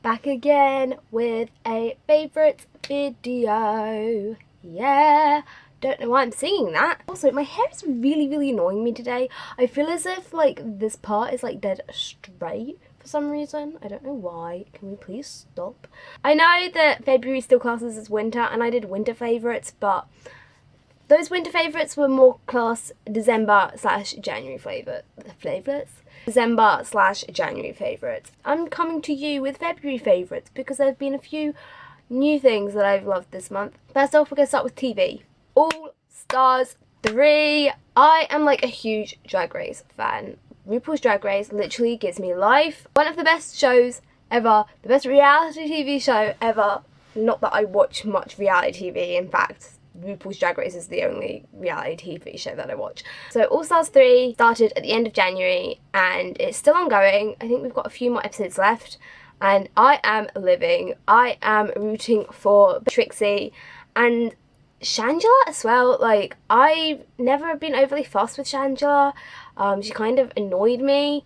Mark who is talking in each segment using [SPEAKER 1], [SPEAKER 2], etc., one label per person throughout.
[SPEAKER 1] back again with a favourites video. Yeah, don't know why I'm singing that. Also, my hair is really annoying me today. I feel as if like this part is like dead straight for some reason. I don't know why. Can we please stop? I know that February still classes as winter and I did winter favourites, but those winter favourites were more class December/January favourites. December/January favourites. I'm coming to you with February favourites because there's been a few new things that I've loved this month. First off, we're going to start with TV. All Stars 3. I am like a huge Drag Race fan. RuPaul's Drag Race literally gives me life. One of the best shows ever. The best reality TV show ever. Not that I watch much reality TV, in fact. RuPaul's Drag Race is the only reality TV show that I watch. So All Stars 3 started at the end of January and it's still ongoing. I think we've got a few more episodes left and I am living. I am rooting for Trixie and Shangela as well. Like, I've never been overly fussed with Shangela. She kind of annoyed me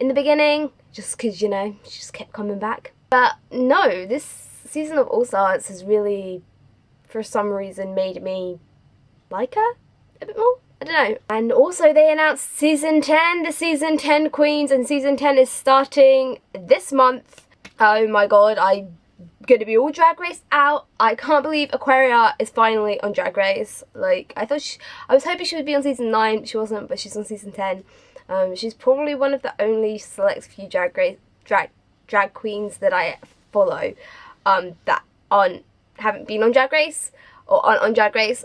[SPEAKER 1] in the beginning just because, you know, she just kept coming back. But no, this season of All Stars has really, for some reason, made me like her a bit more. I don't know. And also they announced season 10, the season 10 queens, and season 10 is starting this month. Oh my god, I'm gonna be all Drag Race out. I can't believe Aquaria is finally on Drag Race. Like, I was hoping she would be on season 9, but she wasn't, but she's on season 10. She's probably one of the only select few drag queens that I follow that haven't been on Drag Race or aren't on Drag Race,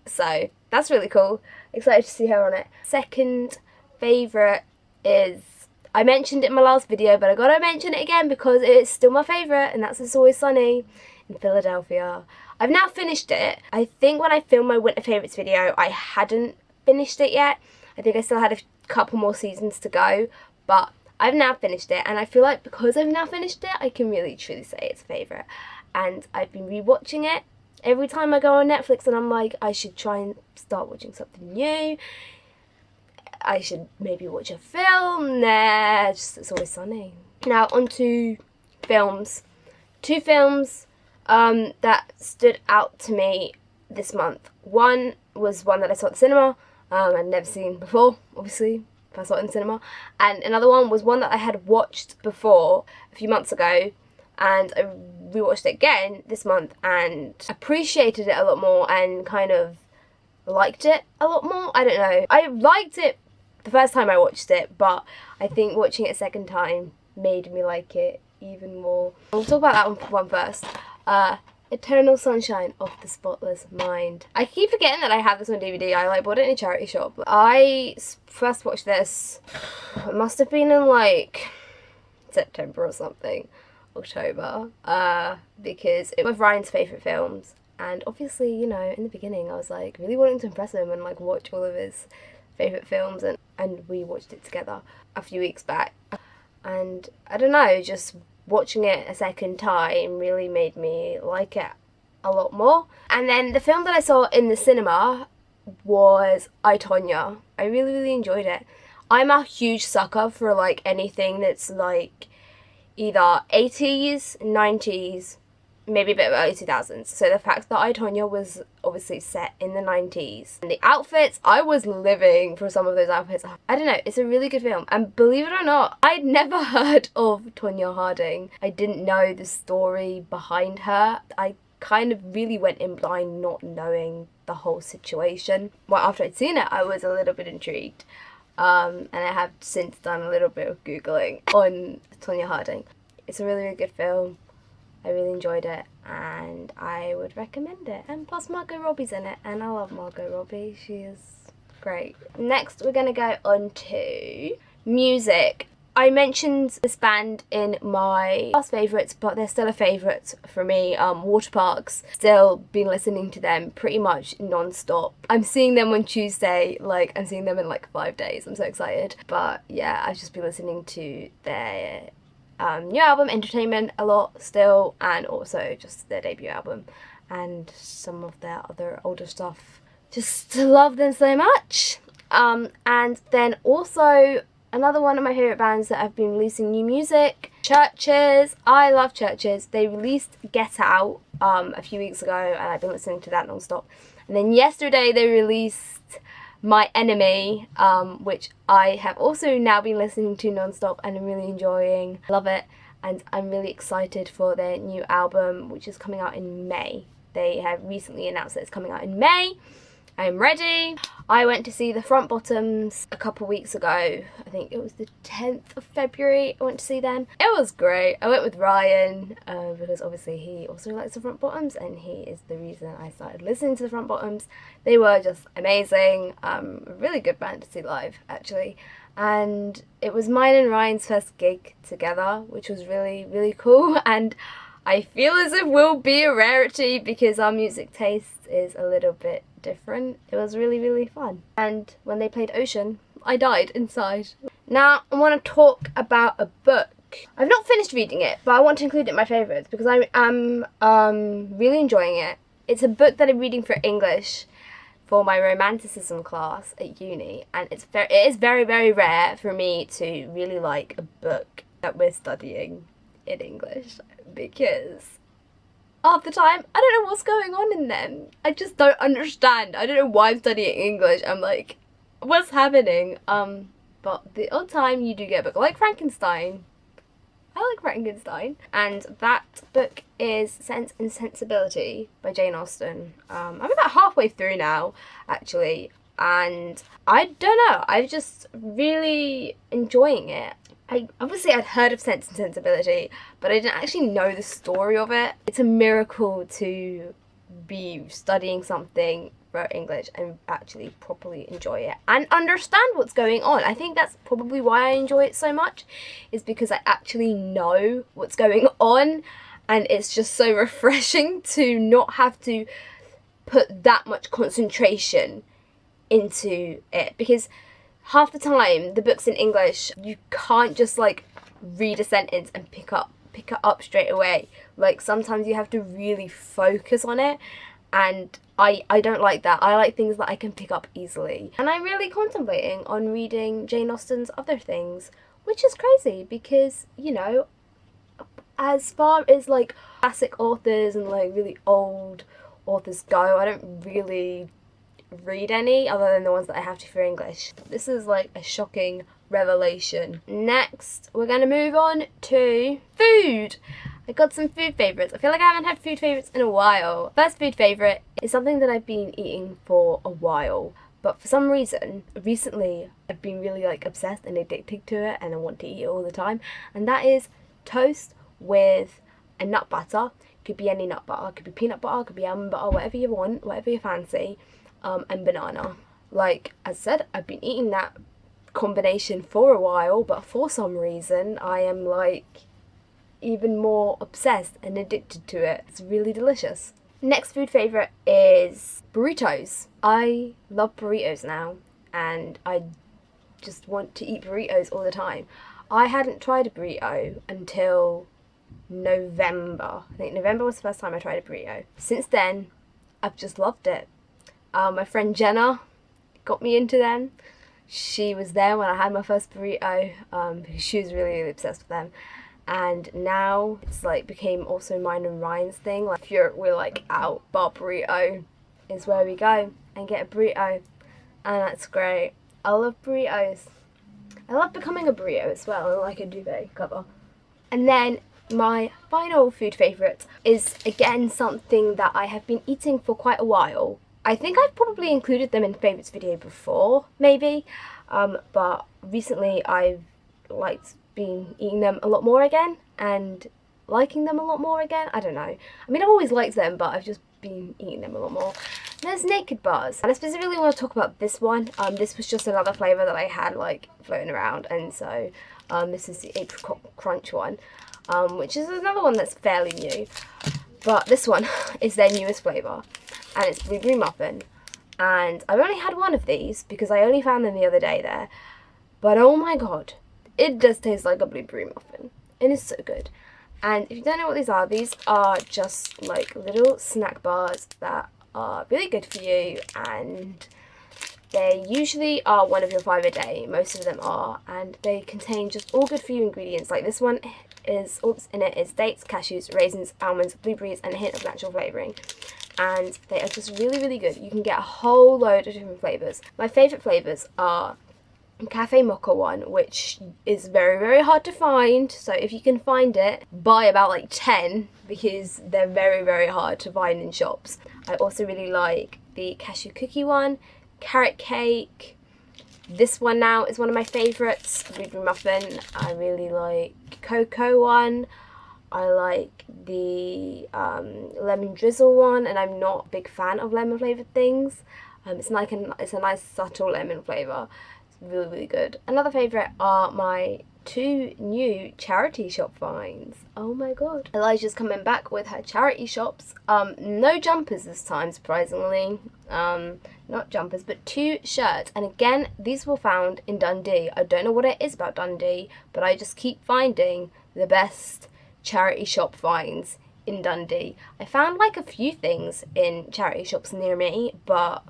[SPEAKER 1] so that's really cool. Excited to see her on it. Second favourite is, I mentioned it in my last video, but I gotta mention it again because it's still my favourite, and that's It's Always Sunny in Philadelphia. I've now finished it. I think when I filmed my winter favourites video I hadn't finished it yet. I think I still had a couple more seasons to go, but I've now finished it, and I feel like because I've now finished it I can really truly say it's a favourite. And I've been rewatching it every time I go on Netflix and I'm like, I should try and start watching something new. I should maybe watch a film. Nah, just It's Always Sunny. Now on to films. Two films that stood out to me this month. One was one that I saw at the cinema. I'd never seen before, obviously, if I saw it in the cinema. And another one was one that I had watched before a few months ago, and I rewatched it again this month and appreciated it a lot more and kind of liked it a lot more. I don't know. I liked it the first time I watched it, but I think watching it a second time made me like it even more. We'll talk about that one first. Eternal Sunshine of the Spotless Mind. I keep forgetting that I have this on DVD. I like bought it in a charity shop. I first watched this, it must have been in like September or something. October, because it was Ryan's favourite films, and obviously, you know, in the beginning I was like really wanting to impress him and like watch all of his favourite films, and we watched it together a few weeks back, and I don't know, just watching it a second time really made me like it a lot more. And then the film that I saw in the cinema was I, Tonya. I really enjoyed it. I'm a huge sucker for like anything that's like either 80s, 90s, maybe a bit of early 2000s. So the fact that I, Tonya was obviously set in the 90s. And the outfits, I was living for some of those outfits. I don't know, it's a really good film. And believe it or not, I'd never heard of Tonya Harding. I didn't know the story behind her. I kind of really went in blind not knowing the whole situation. Well, after I'd seen it, I was a little bit intrigued. And I have since done a little bit of Googling on Tonya Harding. It's a really good film. I really enjoyed it and I would recommend it. And plus Margot Robbie's in it and I love Margot Robbie. She is great. Next we're going to go on to music. I mentioned this band in my last favourites, but they're still a favourite for me. Waterparks. Still been listening to them pretty much non-stop. I'm seeing them on Tuesday, like I'm seeing them in like 5 days. I'm so excited. But yeah, I've just been listening to their new album, Entertainment, a lot still, and also just their debut album and some of their other older stuff. Just love them so much. And then also another one of my favourite bands that have been releasing new music Churches. I love Churches. They released Get Out a few weeks ago, and I've been listening to that non-stop. And then yesterday they released My Enemy, which I have also now been listening to non-stop and I'm really enjoying. Love it, and I'm really excited for their new album, which is coming out in May. They have recently announced that it's coming out in May. I'm ready. I went to see the Front Bottoms a couple weeks ago. I think it was the 10th of February I went to see them. It was great. I went with Ryan because obviously he also likes the Front Bottoms and he is the reason I started listening to the Front Bottoms. They were just amazing. A really good band to see live, actually. And it was mine and Ryan's first gig together, which was really, really cool. And I feel as if we'll be a rarity because our music taste is a little bit different. It was really, really fun. And when they played Ocean, I died inside. Now I want to talk about a book. I've not finished reading it, but I want to include it in my favourites because I am really enjoying it. It's a book that I'm reading for English for my romanticism class at uni, and it is very, very rare for me to really like a book that we're studying in English, because half the time I don't know what's going on in them. I just don't understand. I don't know why I'm studying English. I'm like, what's happening? But the odd time you do get a book like Frankenstein. I like Frankenstein. And that book is Sense and Sensibility by Jane Austen. I'm about halfway through now, actually, and I don't know, I'm just really enjoying it. I'd heard of Sense and Sensibility, but I didn't actually know the story of it. It's a miracle to be studying something for English and actually properly enjoy it and understand what's going on. I think that's probably why I enjoy it so much, is because I actually know what's going on, and it's just so refreshing to not have to put that much concentration into it, because half the time the books in English you can't just like read a sentence and pick it up straight away. Like sometimes you have to really focus on it, and I don't like that. I like things that I can pick up easily. And I'm really contemplating on reading Jane Austen's other things, which is crazy because, you know, as far as like classic authors and like really old authors go, I don't really read any other than the ones that I have to for English. This is like a shocking revelation. Next, we're gonna move on to food. I got some food favourites. I feel like I haven't had food favourites in a while. First food favourite is something that I've been eating for a while, but for some reason recently I've been really like obsessed and addicted to it, and I want to eat it all the time, and that is toast with a nut butter. Could be any nut butter, could be peanut butter, could be almond butter, whatever you want, whatever you fancy. And banana. Like I said, I've been eating that combination for a while, but for some reason I am like even more obsessed and addicted to it. It's really delicious. Next food favourite is burritos. I love burritos now, and I just want to eat burritos all the time. I hadn't tried a burrito until November. I think November was the first time I tried a burrito. Since then, I've just loved it. My friend Jenna got me into them. She was there when I had my first burrito because she was really, really obsessed with them. And now it's like became also mine and Ryan's thing. Like if we're like out, bar burrito is where we go and get a burrito, and that's great. I love burritos. I love becoming a burrito as well, and like a duvet cover. And then my final food favourite is again something that I have been eating for quite a while. I think I've probably included them in favourites video before, maybe, but recently I've been eating them a lot more again and liking them a lot more again. I don't know. I mean, I've always liked them, but I've just been eating them a lot more. There's Naked Bars, and I specifically want to talk about this one. This was just another flavour that I had like floating around, and so this is the Apricot Crunch one, which is another one that's fairly new. But this one is their newest flavour, and it's blueberry muffin. And I've only had one of these because I only found them the other day there. But oh my god, it does taste like a blueberry muffin. It is so good. And if you don't know what these are just like little snack bars that are really good for you, and they usually are one of your 5 a day. Most of them are, and they contain just all good for you ingredients. Like this one is in it is dates, cashews, raisins, almonds, blueberries, and a hint of natural flavouring. And they are just really, really good. You can get a whole load of different flavours. My favourite flavours are cafe mocha one, which is very, very hard to find. So if you can find it, buy about like 10 because they're very, very hard to find in shops. I also really like the cashew cookie one, carrot cake. This one now is one of my favourites, blueberry muffin. I really like cocoa one. I like the lemon drizzle one, and I'm not a big fan of lemon flavoured things. It's a nice subtle lemon flavour. It's really, really good. Another favourite are my 2 new charity shop finds. Oh my god. Elijah's coming back with her charity shops. No jumpers this time, surprisingly. Not jumpers, but 2 shirts. And again, these were found in Dundee. I don't know what it is about Dundee, but I just keep finding the best charity shop finds in Dundee. I found like a few things in charity shops near me, but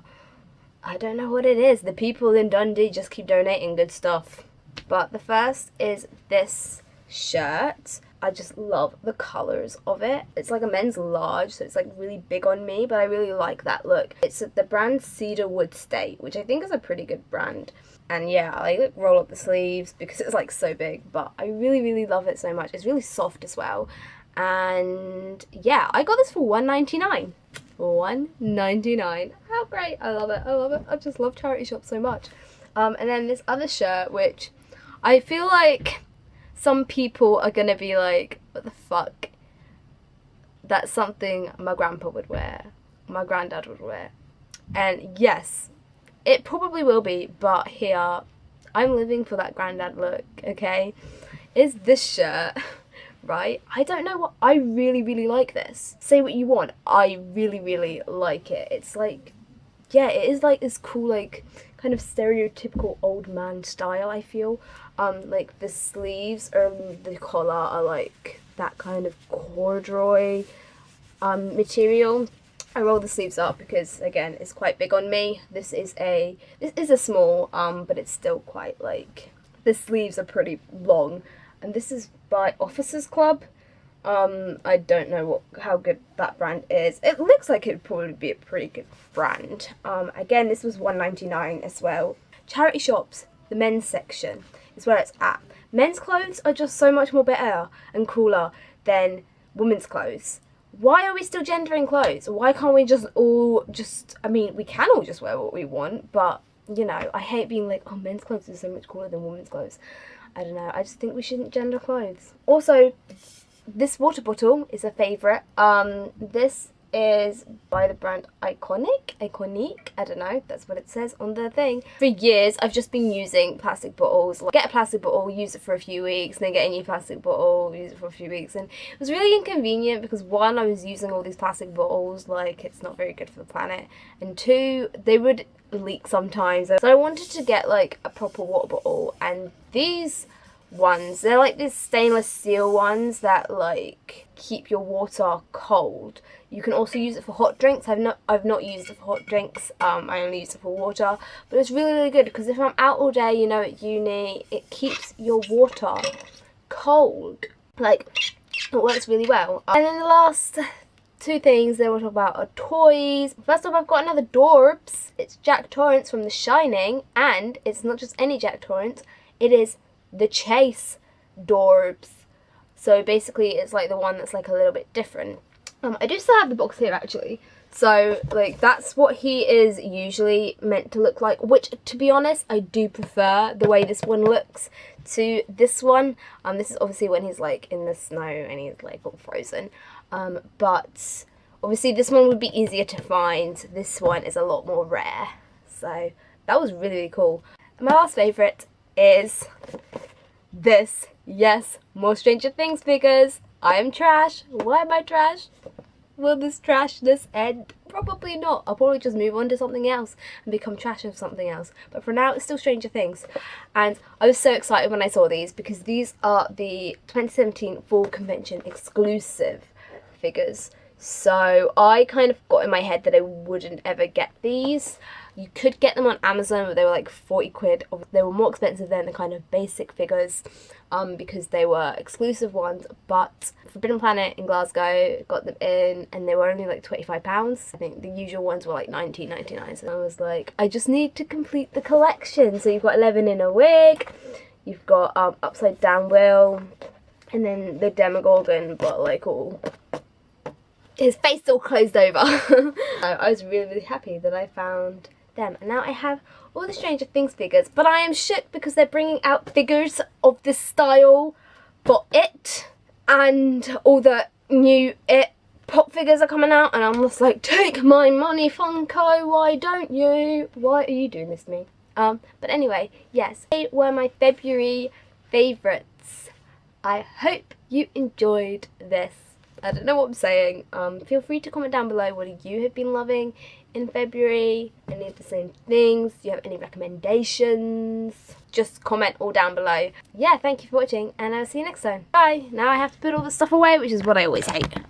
[SPEAKER 1] I don't know what it is. The people in Dundee just keep donating good stuff. But the first is this shirt. I just love the colours of it. It's like a men's large, so it's like really big on me, but I really like that look. It's the brand Cedarwood State, which I think is a pretty good brand. And yeah, I like roll up the sleeves because it's like so big, but I really, really love it so much. It's really soft as well. And yeah, I got this for $1.99. $1.99. How great. I love it. I love it. I just love charity shops so much. And then this other shirt, which I feel like some people are gonna be like, what the fuck? That's something my grandpa would wear, my granddad would wear. And yes, it probably will be, but here, I'm living for that granddad look, okay? Is this shirt, right? I don't know what, I really, really like this. Say what you want, I really, really like it. It's like, yeah, it is like this cool, like, kind of stereotypical old man style, I feel. Like the sleeves or the collar are like that kind of corduroy material. I roll the sleeves up because again it's quite big on me. This is a small, but it's still quite like, the sleeves are pretty long, and this is by Officers Club. I don't know how good that brand is. It looks like it'd probably be a pretty good brand. Again, this was $1.99 as well. Charity shops, the men's section is where it's at. Men's clothes are just so much more better and cooler than women's clothes. Why are we still gendering clothes? Why can't we I mean, we can all just wear what we want, but, you know, I hate being like, oh, men's clothes are so much cooler than women's clothes. I don't know, I just think we shouldn't gender clothes. Also, this water bottle is a favourite. This is by the brand Iconic, I don't know, that's what it says on the thing. For years, I've just been using plastic bottles. Like, get a plastic bottle, use it for a few weeks, and then get a new plastic bottle, use it for a few weeks. And it was really inconvenient because 1, I was using all these plastic bottles, like, it's not very good for the planet. And 2, they would leak sometimes. So I wanted to get, like, a proper water bottle. And these ones, they're like these stainless steel ones that like keep your water cold. You can also use it for hot drinks. I've not used it for hot drinks. I only use it for water, but it's really, really good because if I'm out all day, you know, at uni, it keeps your water cold. Like, it works really well. And then the last 2 things they want to talk about are toys. First off, I've got another Dorbs. It's Jack Torrance from The Shining, and it's not just any Jack Torrance. It is the Chase Dorbs. So basically it's like the one that's like a little bit different. I do still have the box here actually. So like that's what he is usually meant to look like, which to be honest I do prefer the way this one looks to this one. This is obviously when he's like in the snow and he's like all frozen. But obviously this one would be easier to find. This one is a lot more rare. So that was really, really cool. And my last favourite is this. Yes, more Stranger Things figures. I am trash. Why am I trash? Will this trashness end? Probably not. I'll probably just move on to something else and become trash of something else. But for now, it's still Stranger Things. And I was so excited when I saw these because these are the 2017 Fall Convention exclusive figures. So I kind of got in my head that I wouldn't ever get these. You could get them on Amazon, but they were like 40 quid. They were more expensive than the kind of basic figures because they were exclusive ones. But Forbidden Planet in Glasgow got them in and they were only like £25. I think the usual ones were like £19.99. So I was like, I just need to complete the collection. So you've got 11 in a wig, you've got upside down Will, and then the Demogorgon, but like all... his face all closed over. I was really, really happy that I found them. And now I have all the Stranger Things figures, but I am shook because they're bringing out figures of this style for It, and all the new It pop figures are coming out, and I'm just like, take my money, Funko, why don't you? Why are you doing this to me? But anyway, yes, they were my February favourites. I hope you enjoyed this. I don't know what I'm saying. Feel free to comment down below what you have been loving in February. Any of the same things? Do you have any recommendations? Just comment all down below. Yeah, thank you for watching and I'll see you next time. Bye! Now I have to put all the stuff away, which is what I always hate.